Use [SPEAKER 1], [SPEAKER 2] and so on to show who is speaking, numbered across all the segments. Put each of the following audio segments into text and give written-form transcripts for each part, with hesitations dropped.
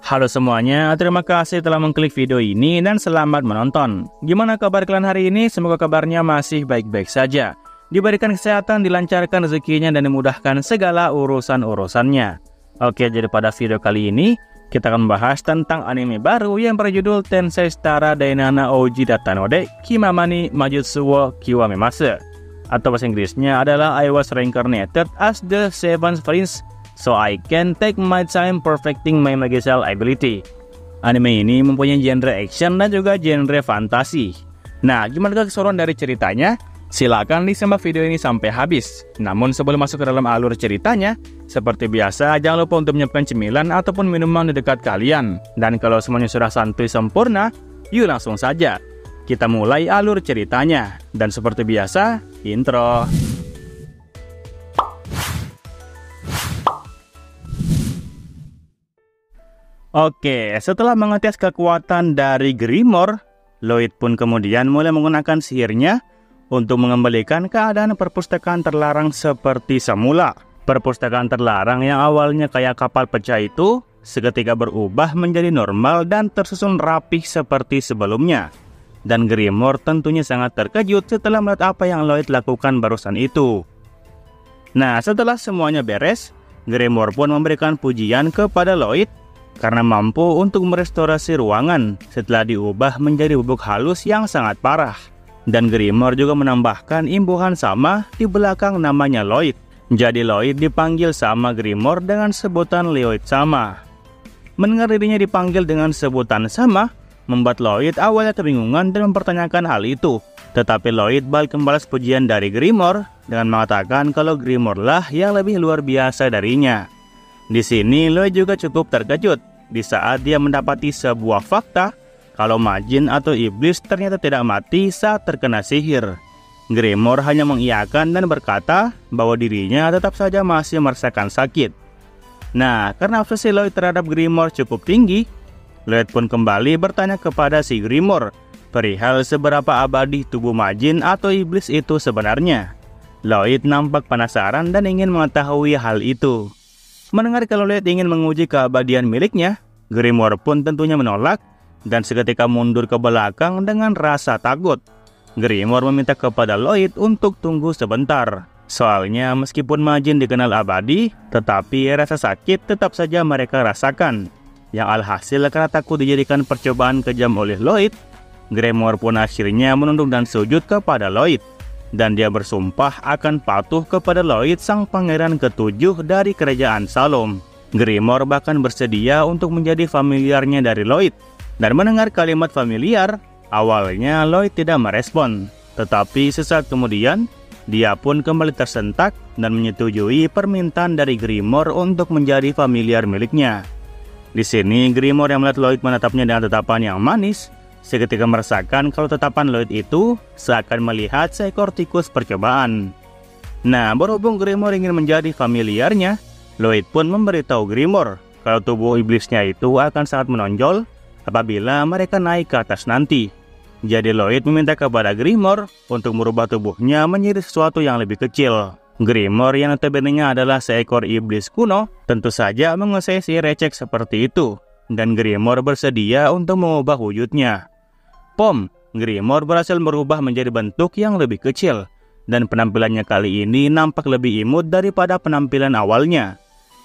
[SPEAKER 1] Halo semuanya, terima kasih telah mengklik video ini dan selamat menonton. Gimana kabar kalian hari ini? Semoga kabarnya masih baik-baik saja. Diberikan kesehatan, dilancarkan rezekinya, dan dimudahkan segala urusan-urusannya. Oke, jadi pada video kali ini, kita akan membahas tentang anime baru yang berjudul Tensei Shitara Dainana Ouji Datanode Kimamani Majutsu wo Kiwamemasu. Atau bahasa Inggrisnya adalah I was reincarnated as the seventh prince, so I can take my time perfecting my magical ability. Anime ini mempunyai genre action dan juga genre fantasi. Nah, gimana keseruan dari ceritanya? Silakan disimak video ini sampai habis. Namun sebelum masuk ke dalam alur ceritanya, seperti biasa jangan lupa untuk menyiapkan cemilan ataupun minuman di dekat kalian. Dan kalau semuanya sudah santuy sempurna, yuk langsung saja kita mulai alur ceritanya. Dan seperti biasa, intro. Oke, setelah mengetes kekuatan dari Grimoire, Lloyd pun kemudian mulai menggunakan sihirnya untuk mengembalikan keadaan perpustakaan terlarang seperti semula. Perpustakaan terlarang yang awalnya kayak kapal pecah itu seketika berubah menjadi normal dan tersusun rapih seperti sebelumnya. Dan Grimoire tentunya sangat terkejut setelah melihat apa yang Lloyd lakukan barusan itu. Nah, setelah semuanya beres, Grimoire pun memberikan pujian kepada Lloyd karena mampu untuk merestorasi ruangan setelah diubah menjadi bubuk halus yang sangat parah. Dan Grimoire juga menambahkan imbuhan sama di belakang namanya Lloyd. Jadi Lloyd dipanggil sama Grimoire dengan sebutan Lloyd sama. Mendengar dirinya dipanggil dengan sebutan sama, membuat Lloyd awalnya kebingungan dan mempertanyakan hal itu. Tetapi Lloyd balik membalas pujian dari Grimoire dengan mengatakan kalau Grimoire lah yang lebih luar biasa darinya. Di sini Lloyd juga cukup terkejut di saat dia mendapati sebuah fakta kalau Majin atau iblis ternyata tidak mati saat terkena sihir. Grimoire hanya mengiyakan dan berkata bahwa dirinya tetap saja masih merasakan sakit. Nah, karena obsesi Lloyd terhadap Grimoire cukup tinggi, Lloyd pun kembali bertanya kepada si Grimoire perihal seberapa abadi tubuh Majin atau iblis itu sebenarnya. Lloyd nampak penasaran dan ingin mengetahui hal itu. Mendengar kalau Lloyd ingin menguji keabadian miliknya, Grimoire pun tentunya menolak dan seketika mundur ke belakang dengan rasa takut. Grimoire meminta kepada Lloyd untuk tunggu sebentar. Soalnya meskipun Majin dikenal abadi, tetapi rasa sakit tetap saja mereka rasakan. Yang alhasil karena takut dijadikan percobaan kejam oleh Lloyd, Grimoire pun akhirnya menunduk dan sujud kepada Lloyd. Dan dia bersumpah akan patuh kepada Lloyd, sang pangeran ketujuh dari kerajaan Salom. Grimoire bahkan bersedia untuk menjadi familiarnya dari Lloyd. Dan mendengar kalimat familiar, awalnya Lloyd tidak merespon. Tetapi sesaat kemudian, dia pun kembali tersentak dan menyetujui permintaan dari Grimoire untuk menjadi familiar miliknya. Di sini Grimoire yang melihat Lloyd menatapnya dengan tatapan yang manis, seketika merasakan kalau tatapan Lloyd itu seakan melihat seekor tikus percobaan. Nah, berhubung Grimoire ingin menjadi familiarnya, Lloyd pun memberitahu Grimoire kalau tubuh iblisnya itu akan sangat menonjol apabila mereka naik ke atas nanti. Jadi Lloyd meminta kepada Grimoire untuk merubah tubuhnya menjadi sesuatu yang lebih kecil. Grimoire yang notabene-nya adalah seekor iblis kuno tentu saja menguasai si recek seperti itu. Dan Grimoire bersedia untuk mengubah wujudnya. Grimoire berhasil merubah menjadi bentuk yang lebih kecil. Dan penampilannya kali ini nampak lebih imut daripada penampilan awalnya.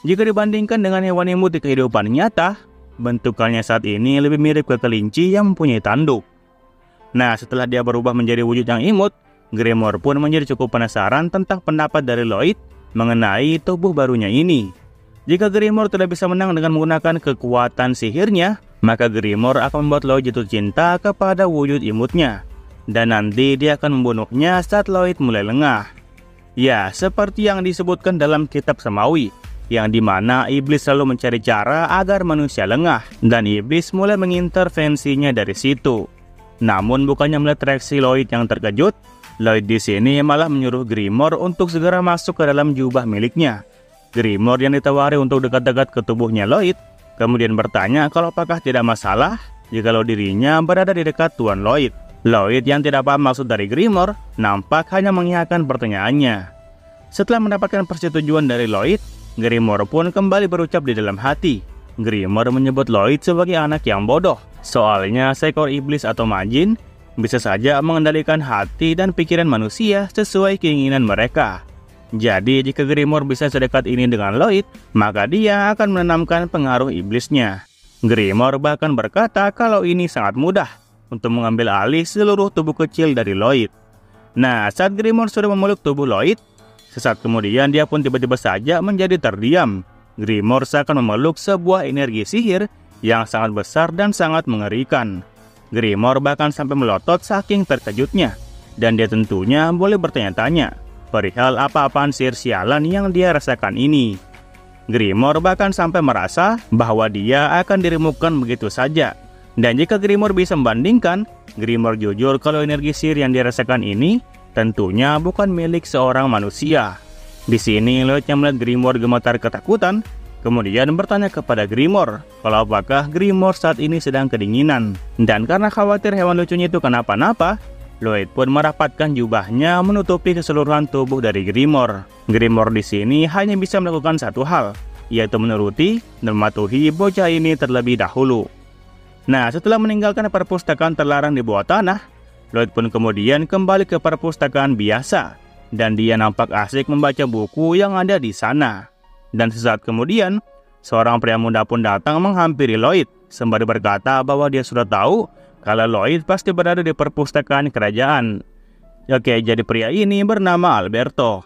[SPEAKER 1] Jika dibandingkan dengan hewan imut di kehidupan nyata, bentukannya saat ini lebih mirip ke kelinci yang mempunyai tanduk. Nah, setelah dia berubah menjadi wujud yang imut, Grimoire pun menjadi cukup penasaran tentang pendapat dari Lloyd mengenai tubuh barunya ini. Jika Grimoire tidak bisa menang dengan menggunakan kekuatan sihirnya, maka Grimoire akan membuat Lloyd jatuh cinta kepada wujud imutnya. Dan nanti dia akan membunuhnya saat Lloyd mulai lengah. Ya, seperti yang disebutkan dalam kitab Samawi, yang dimana iblis selalu mencari cara agar manusia lengah, dan iblis mulai mengintervensinya dari situ. Namun bukannya melihat reaksi Lloyd yang terkejut, Lloyd di sini malah menyuruh Grimoire untuk segera masuk ke dalam jubah miliknya. Grimoire yang ditawari untuk dekat-dekat ke tubuhnya Lloyd, kemudian bertanya kalau apakah tidak masalah jikalau dirinya berada di dekat Tuan Lloyd. Lloyd yang tidak paham maksud dari Grimoire, nampak hanya mengiyakan pertanyaannya. Setelah mendapatkan persetujuan dari Lloyd, Grimoire pun kembali berucap di dalam hati Grimmer menyebut Lloyd sebagai anak yang bodoh. Soalnya seekor iblis atau majin bisa saja mengendalikan hati dan pikiran manusia sesuai keinginan mereka. Jadi jika Grimmer bisa sedekat ini dengan Lloyd, maka dia akan menanamkan pengaruh iblisnya. Grimmer bahkan berkata kalau ini sangat mudah untuk mengambil alih seluruh tubuh kecil dari Lloyd. Nah, saat Grimmer sudah memeluk tubuh Lloyd, sesaat kemudian dia pun tiba-tiba saja menjadi terdiam. Grimmer seakan memeluk sebuah energi sihir yang sangat besar dan sangat mengerikan. Grimmer bahkan sampai melotot saking terkejutnya, dan dia tentunya boleh bertanya-tanya perihal apa-apaan sihir sialan yang dia rasakan ini. Grimmer bahkan sampai merasa bahwa dia akan diremukkan begitu saja. Dan jika Grimmer bisa membandingkan, Grimmer jujur kalau energi sihir yang dia rasakan ini tentunya bukan milik seorang manusia. Di sini Lloyd yang melihat Grimmer gemetar ketakutan, kemudian bertanya kepada Grimmer kalau apakah Grimmer saat ini sedang kedinginan. Dan karena khawatir hewan lucunya itu kenapa-napa, Lloyd pun merapatkan jubahnya menutupi keseluruhan tubuh dari Grimmer. Grimmer di sini hanya bisa melakukan satu hal, yaitu menuruti dan mematuhi bocah ini terlebih dahulu. Nah, setelah meninggalkan perpustakaan terlarang di bawah tanah, Lloyd pun kemudian kembali ke perpustakaan biasa. Dan dia nampak asik membaca buku yang ada di sana. Dan sesaat kemudian, seorang pria muda pun datang menghampiri Lloyd, sembari berkata bahwa dia sudah tahu kalau Lloyd pasti berada di perpustakaan kerajaan. Oke, jadi pria ini bernama Alberto.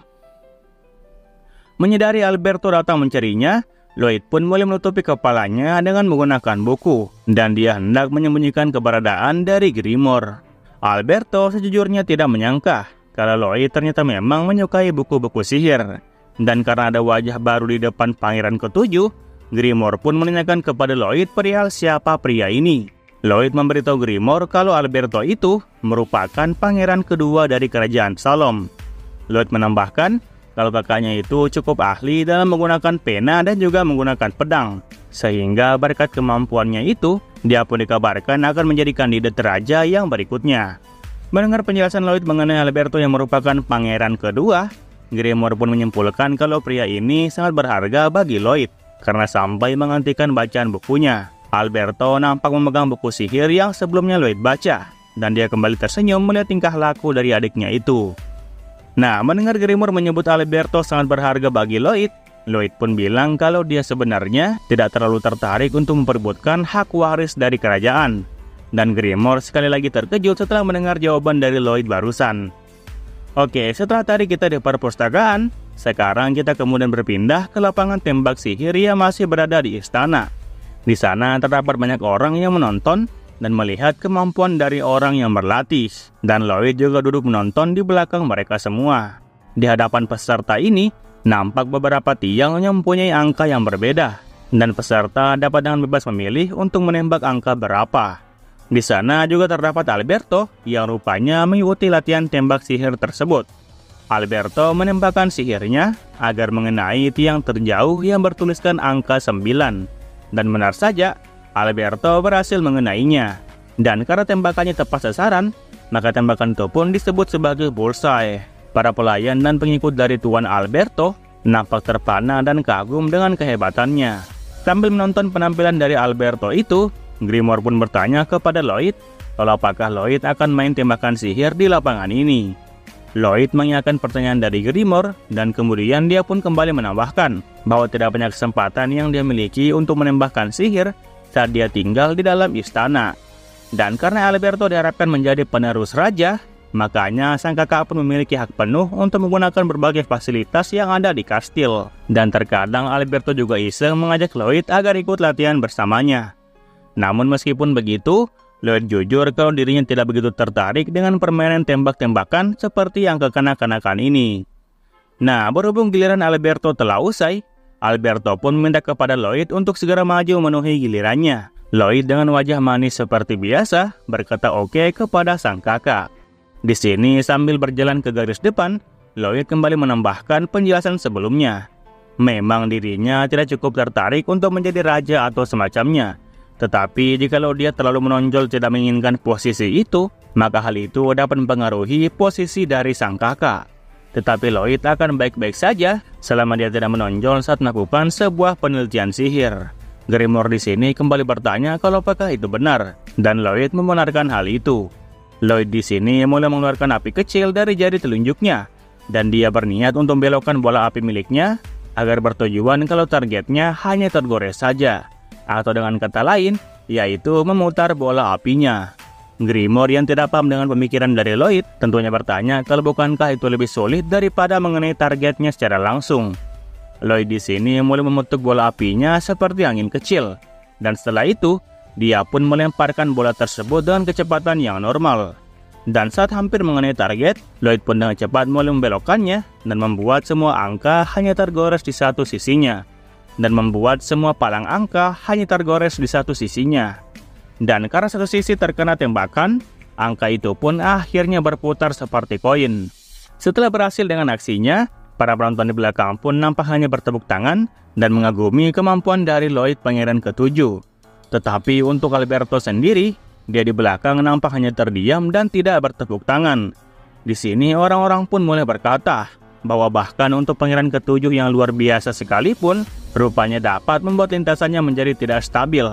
[SPEAKER 1] Menyadari Alberto datang mencarinya, Lloyd pun mulai menutupi kepalanya dengan menggunakan buku, dan dia hendak menyembunyikan keberadaan dari Grimmer. Alberto sejujurnya tidak menyangka kalau Lloyd ternyata memang menyukai buku-buku sihir. Dan karena ada wajah baru di depan Pangeran Ketujuh, Grimmer pun menanyakan kepada Lloyd perihal siapa pria ini. Lloyd memberitahu Grimmer kalau Alberto itu merupakan pangeran kedua dari kerajaan Salom. Lloyd menambahkan kalau kakaknya itu cukup ahli dalam menggunakan pena dan juga menggunakan pedang, sehingga berkat kemampuannya itu, dia pun dikabarkan akan menjadi kandidat raja yang berikutnya. Mendengar penjelasan Lloyd mengenai Alberto yang merupakan pangeran kedua, Grimmer pun menyimpulkan kalau pria ini sangat berharga bagi Lloyd karena sampai menghentikan bacaan bukunya. Alberto nampak memegang buku sihir yang sebelumnya Lloyd baca, dan dia kembali tersenyum melihat tingkah laku dari adiknya itu. Nah, mendengar Grimmer menyebut Alberto sangat berharga bagi Lloyd, Lloyd pun bilang kalau dia sebenarnya tidak terlalu tertarik untuk memperebutkan hak waris dari kerajaan. Dan Grimmer sekali lagi terkejut setelah mendengar jawaban dari Lloyd barusan. Oke, setelah tadi kita di perpustakaan, sekarang kita kemudian berpindah ke lapangan tembak sihir yang masih berada di istana. Di sana terdapat banyak orang yang menonton dan melihat kemampuan dari orang yang berlatih. Dan Lloyd juga duduk menonton di belakang mereka semua. Di hadapan peserta ini, nampak beberapa tiang yang mempunyai angka yang berbeda. Dan peserta dapat dengan bebas memilih untuk menembak angka berapa. Di sana juga terdapat Alberto yang rupanya mengikuti latihan tembak sihir tersebut. Alberto menembakkan sihirnya agar mengenai tiang terjauh yang bertuliskan angka 9. Dan benar saja, Alberto berhasil mengenainya. Dan karena tembakannya tepat sasaran, maka tembakan itu pun disebut sebagai bullseye. Para pelayan dan pengikut dari Tuan Alberto nampak terpana dan kagum dengan kehebatannya. Sambil menonton penampilan dari Alberto itu, Grimmer pun bertanya kepada Lloyd kalau apakah Lloyd akan main tembakan sihir di lapangan ini. Lloyd mengiyakan pertanyaan dari Grimmer dan kemudian dia pun kembali menambahkan bahwa tidak banyak kesempatan yang dia miliki untuk menembakkan sihir saat dia tinggal di dalam istana. Dan karena Alberto diharapkan menjadi penerus raja, makanya sang kakak pun memiliki hak penuh untuk menggunakan berbagai fasilitas yang ada di kastil. Dan terkadang Alberto juga iseng mengajak Lloyd agar ikut latihan bersamanya. Namun meskipun begitu, Lloyd jujur kalau dirinya tidak begitu tertarik dengan permainan tembak-tembakan seperti yang kekanak-kanakan ini. Nah, berhubung giliran Alberto telah usai, Alberto pun meminta kepada Lloyd untuk segera maju memenuhi gilirannya. Lloyd dengan wajah manis seperti biasa berkata oke kepada sang kakak. Di sini sambil berjalan ke garis depan, Lloyd kembali menambahkan penjelasan sebelumnya. Memang dirinya tidak cukup tertarik untuk menjadi raja atau semacamnya. Tetapi jikalau dia terlalu menonjol tidak menginginkan posisi itu, maka hal itu dapat mempengaruhi posisi dari sang kakak. Tetapi Lloyd akan baik-baik saja selama dia tidak menonjol saat melakukan sebuah penelitian sihir. Grimor di sini kembali bertanya kalau apakah itu benar, dan Lloyd membenarkan hal itu. Lloyd di sini mulai mengeluarkan api kecil dari jari telunjuknya, dan dia berniat untuk membelokkan bola api miliknya agar bertujuan kalau targetnya hanya tergores saja, atau dengan kata lain, yaitu memutar bola apinya. Grimor yang tidak paham dengan pemikiran dari Lloyd tentunya bertanya kalau bukankah itu lebih sulit daripada mengenai targetnya secara langsung. Lloyd di sini mulai memutuk bola apinya seperti angin kecil, dan setelah itu dia pun melemparkan bola tersebut dengan kecepatan yang normal. Dan saat hampir mengenai target, Lloyd pun dengan cepat mulai membelokkannya dan membuat semua angka hanya tergores di satu sisinya, dan membuat semua palang angka hanya tergores di satu sisinya. Dan karena satu sisi terkena tembakan, angka itu pun akhirnya berputar seperti koin. Setelah berhasil dengan aksinya, para penonton di belakang pun nampak hanya bertepuk tangan dan mengagumi kemampuan dari Lloyd Pangeran ke-7. Tetapi untuk Alberto sendiri, dia di belakang nampak hanya terdiam dan tidak bertepuk tangan. Di sini orang-orang pun mulai berkata bahwa bahkan untuk Pangeran ke-7 yang luar biasa sekalipun, rupanya dapat membuat lintasannya menjadi tidak stabil.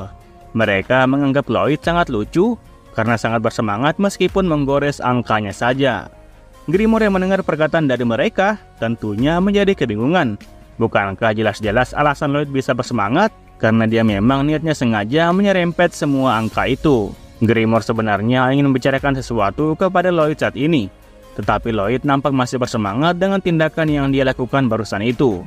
[SPEAKER 1] Mereka menganggap Lloyd sangat lucu karena sangat bersemangat meskipun menggores angkanya saja. Grimor yang mendengar perkataan dari mereka tentunya menjadi kebingungan. Bukankah jelas-jelas alasan Lloyd bisa bersemangat karena dia memang niatnya sengaja menyerempet semua angka itu. Grimor sebenarnya ingin membicarakan sesuatu kepada Lloyd saat ini, tetapi Lloyd nampak masih bersemangat dengan tindakan yang dia lakukan barusan itu.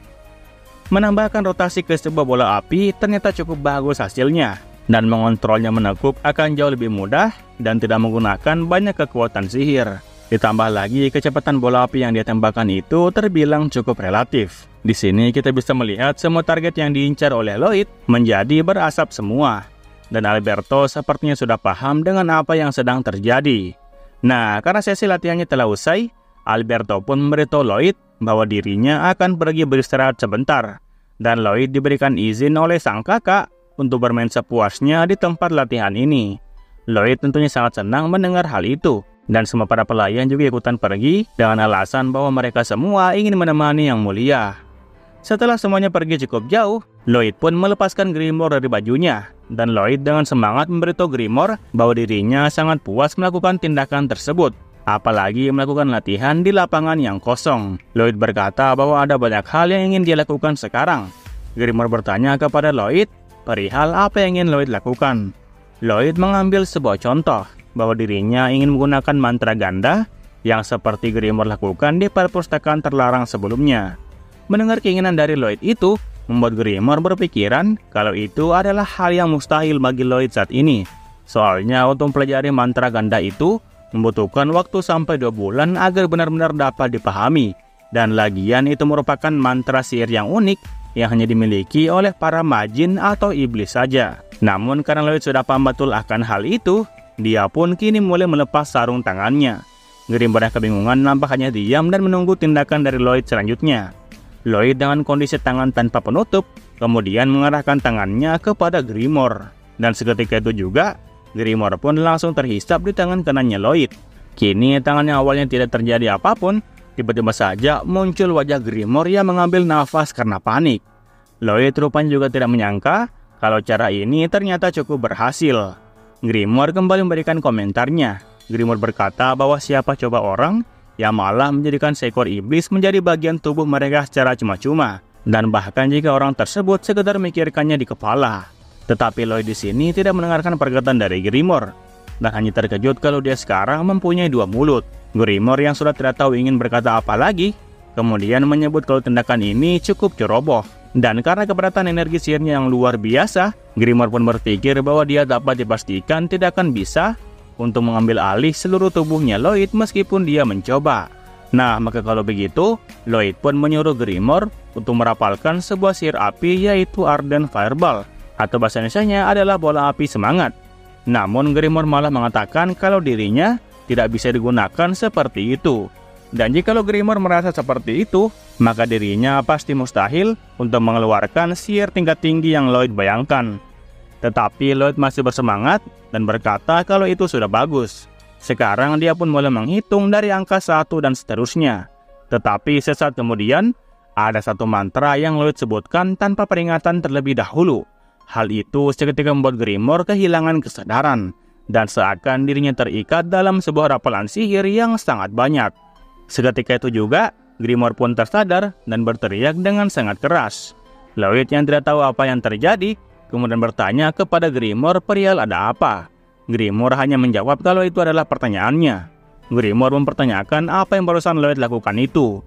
[SPEAKER 1] Menambahkan rotasi ke sebuah bola api ternyata cukup bagus hasilnya, dan mengontrolnya menekuk akan jauh lebih mudah dan tidak menggunakan banyak kekuatan sihir. Ditambah lagi kecepatan bola api yang dia tembakan itu terbilang cukup relatif. Di sini kita bisa melihat semua target yang diincar oleh Lloyd menjadi berasap semua. Dan Alberto sepertinya sudah paham dengan apa yang sedang terjadi. Nah, karena sesi latihannya telah usai, Alberto pun memberitahu Lloyd bahwa dirinya akan pergi beristirahat sebentar. Dan Lloyd diberikan izin oleh sang kakak untuk bermain sepuasnya di tempat latihan ini. Lloyd tentunya sangat senang mendengar hal itu, dan semua para pelayan juga ikutan pergi dengan alasan bahwa mereka semua ingin menemani yang mulia. Setelah semuanya pergi cukup jauh, Lloyd pun melepaskan Grimor dari bajunya, dan Lloyd dengan semangat memberitahu Grimor bahwa dirinya sangat puas melakukan tindakan tersebut, apalagi melakukan latihan di lapangan yang kosong. Lloyd berkata bahwa ada banyak hal yang ingin dia lakukan sekarang. Grimor bertanya kepada Lloyd perihal apa yang ingin Lloyd lakukan. Lloyd mengambil sebuah contoh bahwa dirinya ingin menggunakan mantra ganda yang seperti Grimor lakukan di perpustakaan terlarang sebelumnya. Mendengar keinginan dari Lloyd itu membuat Grimor berpikiran kalau itu adalah hal yang mustahil bagi Lloyd saat ini. Soalnya untuk mempelajari mantra ganda itu membutuhkan waktu sampai 2 bulan agar benar-benar dapat dipahami. Dan lagian itu merupakan mantra sihir yang unik yang hanya dimiliki oleh para majin atau iblis saja. Namun karena Lloyd sudah paham betul akan hal itu, dia pun kini mulai melepas sarung tangannya. Grimor yang kebingungan nampak hanya diam dan menunggu tindakan dari Lloyd selanjutnya. Lloyd dengan kondisi tangan tanpa penutup, kemudian mengarahkan tangannya kepada Grimor. Dan seketika itu juga, Grimor pun langsung terhisap di tangan kanannya Lloyd. Kini tangan yang awalnya tidak terjadi apapun, tiba-tiba saja muncul wajah Grimor yang mengambil nafas karena panik. Lloyd rupanya juga tidak menyangka kalau cara ini ternyata cukup berhasil. Grimor kembali memberikan komentarnya. Grimor berkata bahwa siapa coba orang yang malah menjadikan seekor iblis menjadi bagian tubuh mereka secara cuma-cuma, dan bahkan jika orang tersebut sekedar memikirkannya di kepala. Tetapi Lloyd di sini tidak mendengarkan perkataan dari Grimor, dan hanya terkejut kalau dia sekarang mempunyai 2 mulut. Grimor yang sudah tidak tahu ingin berkata apa lagi, kemudian menyebut kalau tindakan ini cukup ceroboh. Dan karena keberatan energi sihirnya yang luar biasa, Grimor pun berpikir bahwa dia dapat dipastikan tidak akan bisa untuk mengambil alih seluruh tubuhnya Lloyd meskipun dia mencoba. Nah, maka kalau begitu, Lloyd pun menyuruh Grimor untuk merapalkan sebuah sihir api yaitu Ardent Fireball, atau bahasa Indonesianya adalah bola api semangat. Namun Grimor malah mengatakan kalau dirinya tidak bisa digunakan seperti itu. Dan jika Grimor merasa seperti itu, maka dirinya pasti mustahil untuk mengeluarkan sihir tingkat tinggi yang Lloyd bayangkan. Tetapi Lloyd masih bersemangat dan berkata kalau itu sudah bagus. Sekarang dia pun mulai menghitung dari angka 1 dan seterusnya. Tetapi sesaat kemudian, ada satu mantra yang Lloyd sebutkan tanpa peringatan terlebih dahulu. Hal itu seketika membuat Grimor kehilangan kesadaran, dan seakan dirinya terikat dalam sebuah rapalan sihir yang sangat banyak. Seketika itu juga, Grimor pun tersadar dan berteriak dengan sangat keras. Lloyd yang tidak tahu apa yang terjadi, kemudian bertanya kepada Grimor perihal ada apa. Grimor hanya menjawab kalau itu adalah pertanyaannya. Grimor mempertanyakan apa yang barusan Lloyd lakukan itu.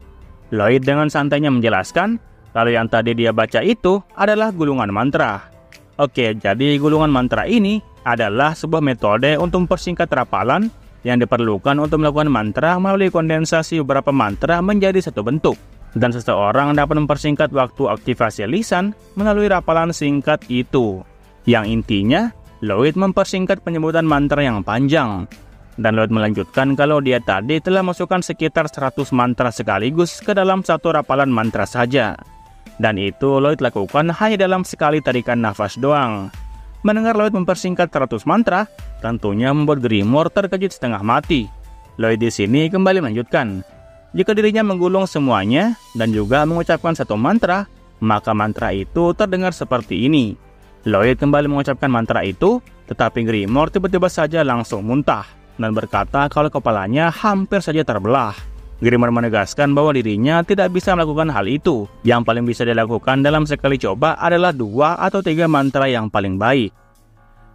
[SPEAKER 1] Lloyd dengan santainya menjelaskan kalau yang tadi dia baca itu adalah gulungan mantra. Oke, jadi gulungan mantra ini adalah sebuah metode untuk mempersingkat rapalan yang diperlukan untuk melakukan mantra melalui kondensasi beberapa mantra menjadi satu bentuk. Dan seseorang dapat mempersingkat waktu aktivasi lisan melalui rapalan singkat itu. Yang intinya, Lloyd mempersingkat penyebutan mantra yang panjang. Dan Lloyd melanjutkan kalau dia tadi telah masukkan sekitar 100 mantra sekaligus ke dalam satu rapalan mantra saja. Dan itu Lloyd lakukan hanya dalam sekali tarikan nafas doang. Mendengar Lloyd mempersingkat 100 mantra, tentunya membuat Grimor terkejut setengah mati. Lloyd di sini kembali melanjutkan. Jika dirinya menggulung semuanya dan juga mengucapkan satu mantra, maka mantra itu terdengar seperti ini. Lloyd kembali mengucapkan mantra itu, tetapi Grimor tiba-tiba saja langsung muntah dan berkata kalau kepalanya hampir saja terbelah. Grimor menegaskan bahwa dirinya tidak bisa melakukan hal itu. Yang paling bisa dilakukan dalam sekali coba adalah 2 atau 3 mantra yang paling baik.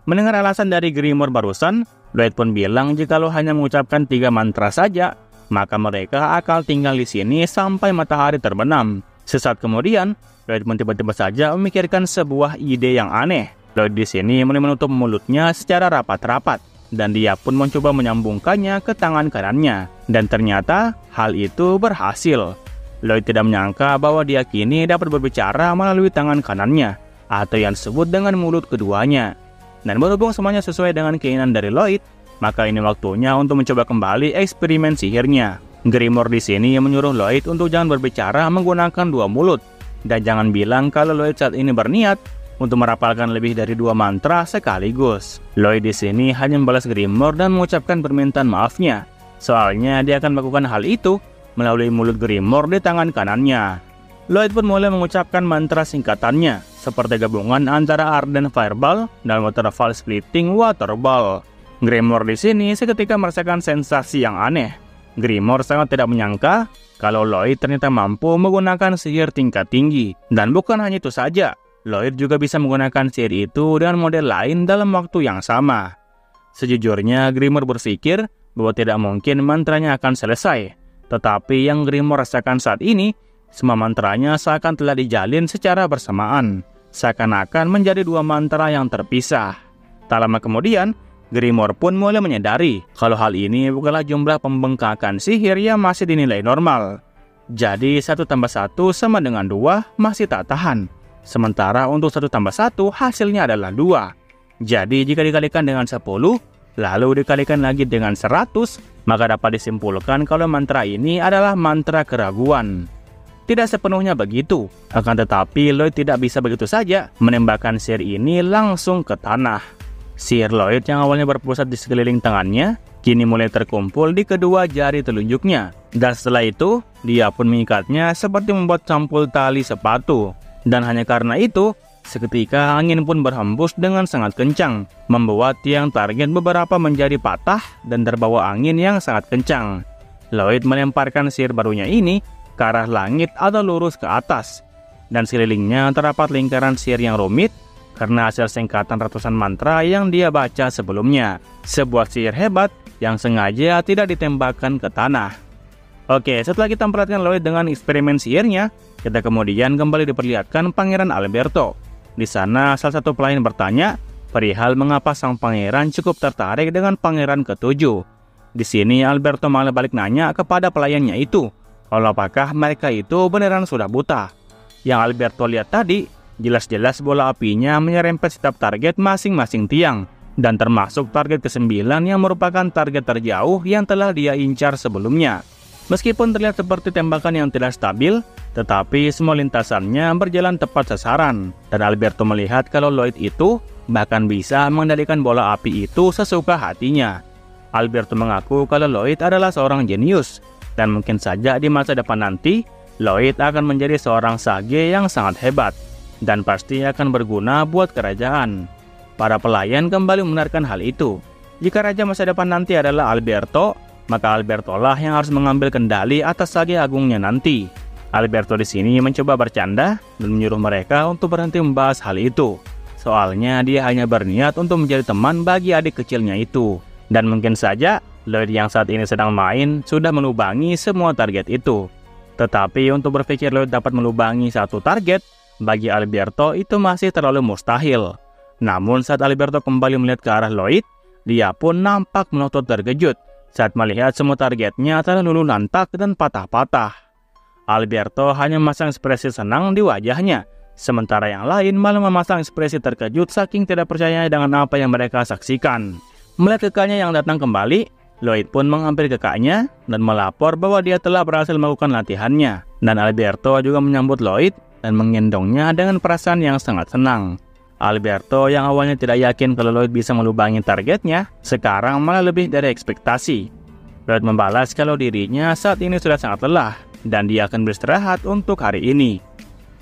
[SPEAKER 1] Mendengar alasan dari Grimor barusan, Lloyd pun bilang jikalau hanya mengucapkan 3 mantra saja, maka mereka akan tinggal di sini sampai matahari terbenam. Sesaat kemudian, Lloyd pun tiba-tiba saja memikirkan sebuah ide yang aneh. Lloyd di sini mulai menutup mulutnya secara rapat-rapat, dan dia pun mencoba menyambungkannya ke tangan kanannya. Dan ternyata hal itu berhasil. Lloyd tidak menyangka bahwa dia kini dapat berbicara melalui tangan kanannya, atau yang disebut dengan mulut keduanya. Dan berhubung semuanya sesuai dengan keinginan dari Lloyd, maka ini waktunya untuk mencoba kembali eksperimen sihirnya. Grimor di sini menyuruh Lloyd untuk jangan berbicara menggunakan 2 mulut. Dan jangan bilang kalau Lloyd saat ini berniat untuk merapalkan lebih dari 2 mantra sekaligus. Lloyd di sini hanya membalas Grimor dan mengucapkan permintaan maafnya. Soalnya dia akan melakukan hal itu melalui mulut Grimor di tangan kanannya. Lloyd pun mulai mengucapkan mantra singkatannya, seperti gabungan antara Ardent Fireball dan Waterfall Splitting Waterball. Grimor di sini seketika merasakan sensasi yang aneh. Grimor sangat tidak menyangka kalau Lloyd ternyata mampu menggunakan sihir tingkat tinggi. Dan bukan hanya itu saja, Lloyd juga bisa menggunakan sihir itu dengan model lain dalam waktu yang sama. Sejujurnya, Grimor berpikir bahwa tidak mungkin mantranya akan selesai. Tetapi yang Grimor rasakan saat ini, semua mantranya seakan telah dijalin secara bersamaan. Seakan-akan menjadi 2 mantra yang terpisah. Tak lama kemudian, Grimor pun mulai menyadari kalau hal ini bukanlah jumlah pembengkakan sihir yang masih dinilai normal. Jadi 1 tambah 1 sama dengan 2 masih tak tahan. Sementara untuk 1 tambah 1 hasilnya adalah 2. Jadi jika dikalikan dengan 10, lalu dikalikan lagi dengan 100, maka dapat disimpulkan kalau mantra ini adalah mantra keraguan. Tidak sepenuhnya begitu, akan tetapi Lloyd tidak bisa begitu saja menembakkan sihir ini langsung ke tanah. Sihir Lloyd yang awalnya berpusat di sekeliling tangannya, kini mulai terkumpul di kedua jari telunjuknya. Dan setelah itu, dia pun mengikatnya seperti membuat sampul tali sepatu. Dan hanya karena itu, seketika angin pun berhembus dengan sangat kencang, membuat tiang target beberapa menjadi patah dan terbawa angin yang sangat kencang. Lloyd melemparkan sihir barunya ini ke arah langit atau lurus ke atas. Dan sekelilingnya terdapat lingkaran sihir yang rumit, karena hasil singkatan ratusan mantra yang dia baca sebelumnya. Sebuah sihir hebat yang sengaja tidak ditembakkan ke tanah. Oke, setelah kita memperhatikan Lloyd dengan eksperimen sihirnya, kita kemudian kembali diperlihatkan Pangeran Alberto. Di sana salah satu pelayan bertanya perihal mengapa sang pangeran cukup tertarik dengan pangeran ke-7. Di sini Alberto malah balik nanya kepada pelayannya itu, kalau apakah mereka itu beneran sudah buta. Yang Alberto lihat tadi, jelas-jelas bola apinya menyerempet setiap target masing-masing tiang, dan termasuk target ke-9 yang merupakan target terjauh yang telah dia incar sebelumnya. Meskipun terlihat seperti tembakan yang tidak stabil, tetapi semua lintasannya berjalan tepat sasaran, dan Alberto melihat kalau Lloyd itu bahkan bisa mengendalikan bola api itu sesuka hatinya. Alberto mengaku kalau Lloyd adalah seorang jenius, dan mungkin saja di masa depan nanti, Lloyd akan menjadi seorang sage yang sangat hebat. dan pasti akan berguna buat kerajaan. Para pelayan kembali membenarkan hal itu. Jika raja masa depan nanti adalah Alberto, maka Alberto lah yang harus mengambil kendali atas Sage Agungnya nanti. Alberto di sini mencoba bercanda dan menyuruh mereka untuk berhenti membahas hal itu. Soalnya dia hanya berniat untuk menjadi teman bagi adik kecilnya itu. Dan mungkin saja Lloyd yang saat ini sedang main sudah melubangi semua target itu. Tetapi untuk berpikir Lloyd dapat melubangi satu target, bagi Alberto itu masih terlalu mustahil. Namun saat Alberto kembali melihat ke arah Lloyd, dia pun nampak melotot terkejut saat melihat semua targetnya telah luluh lantak dan patah-patah. Alberto hanya memasang ekspresi senang di wajahnya, sementara yang lain malah memasang ekspresi terkejut saking tidak percaya dengan apa yang mereka saksikan. Melihat kakaknya yang datang kembali, Lloyd pun menghampiri kakaknya dan melapor bahwa dia telah berhasil melakukan latihannya. Dan Alberto juga menyambut Lloyd dan menggendongnya dengan perasaan yang sangat senang. Alberto yang awalnya tidak yakin kalau Lloyd bisa melubangi targetnya, sekarang malah lebih dari ekspektasi. Lloyd membalas kalau dirinya saat ini sudah sangat lelah dan dia akan beristirahat untuk hari ini.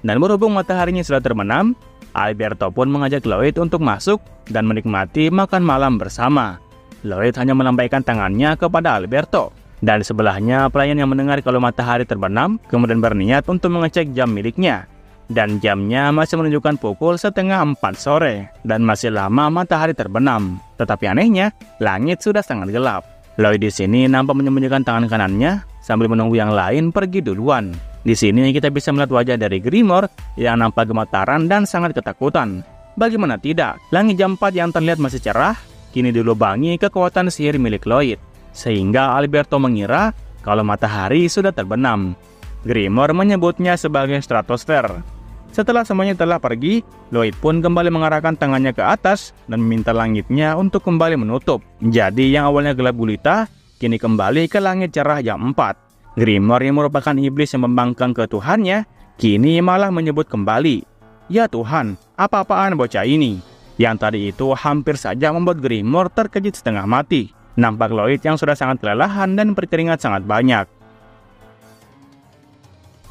[SPEAKER 1] Dan berhubung mataharinya sudah terbenam, Alberto pun mengajak Lloyd untuk masuk dan menikmati makan malam bersama. Lloyd hanya melambaikan tangannya kepada Alberto. Dan di sebelahnya pelayan yang mendengar kalau matahari terbenam kemudian berniat untuk mengecek jam miliknya. Dan jamnya masih menunjukkan pukul 3:30 sore dan masih lama matahari terbenam. Tetapi anehnya, langit sudah sangat gelap. Lloyd di sini nampak menyembunyikan tangan kanannya sambil menunggu yang lain pergi duluan. Di sini kita bisa melihat wajah dari Grimoire yang nampak gemetaran dan sangat ketakutan. Bagaimana tidak, langit jam 4 yang terlihat masih cerah kini dilubangi kekuatan sihir milik Lloyd, sehingga Alberto mengira kalau matahari sudah terbenam. Grimoire menyebutnya sebagai stratosfer. Setelah semuanya telah pergi, Lloyd pun kembali mengarahkan tangannya ke atas dan meminta langitnya untuk kembali menutup. Jadi yang awalnya gelap gulita, kini kembali ke langit cerah jam 4. Grimoire yang merupakan iblis yang membangkang ke Tuhannya, kini malah menyebut kembali, "Ya Tuhan, apa-apaan bocah ini?" Yang tadi itu hampir saja membuat Grimoire terkejut setengah mati. Nampak Lloyd yang sudah sangat kelelahan dan berkeringat sangat banyak.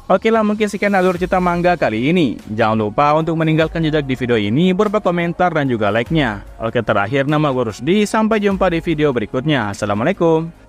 [SPEAKER 1] Oke lah, mungkin sekian alur cerita manga kali ini. Jangan lupa untuk meninggalkan jejak di video ini berupa komentar dan juga like-nya. Oke, terakhir nama gue Rusdi. Sampai jumpa di video berikutnya. Assalamualaikum.